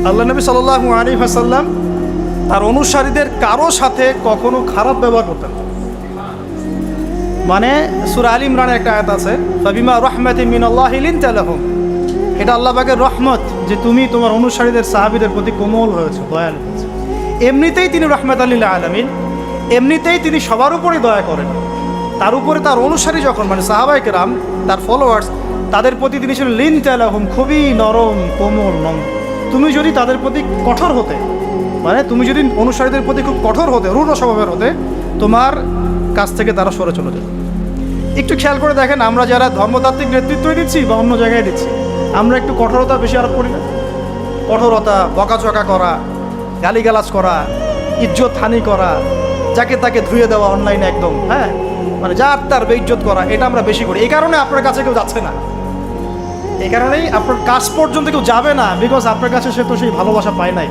আল্লাহ নবী সাল্লাল্লাহু আলাইহি ওয়াসাল্লাম তার অনুসারীদের কারো সাথে কখনো খারাপ ব্যবহার করতেন না। মানে সূরা আল ইমরানের একটা আয়াত আছে, ফাবিমা রাহমাতিন মিনাল্লাহি লিনতা লাহুম, এটা আল্লাহ পাকের রহমত যে তুমি তোমার অনুসারীদের সাহাবীদের প্রতি কোমল হয়েছো, দয়ালু হয়েছো। এমনিতেই তিনি রাহমাতাল লিল আলামিন, এমনিতেই তিনি সবার উপরে দয়া করেন। তার উপরে তার অনুসারী যখন মানে সাহাবায়ে কেরাম, তার ফলোয়ার্স, তাদের প্রতি তিনি ছিলেন লিনতা লাহুম, খুবই নরম কোমল নম্র। তুমি যদি তাদের প্রতি কঠোর হতে, মানে তুমি যদি অনুসারীদের প্রতি খুব কঠোর হতে, রূঢ় স্বভাবের হতে, তোমার কাছ থেকে তারা সরে চলে যাবে। একটু খেয়াল করে দেখেন, আমরা যারা ধর্মতাত্ত্বিক নেতৃত্ব দিচ্ছি বা অন্য জায়গায় দিচ্ছি, আমরা একটু কঠোরতা বেশি আরোপ করি না? কঠোরতা, বকাঝকা করা, গালিগালাজ করা, ইজ্জত হানি করা, যাকে তাকে ধুয়ে দেওয়া অনলাইনে একদম, হ্যাঁ, মানে যার তার বেইজ্জত করা, এটা আমরা বেশি করি। এই কারণে আপনার কাছে কেউ যাচ্ছে না, এই কারণেই আপনার কাছ পর্যন্ত কেউ যাবে না, বিকজ আপনার কাছে সে তো সেই ভালোবাসা পায় নাই।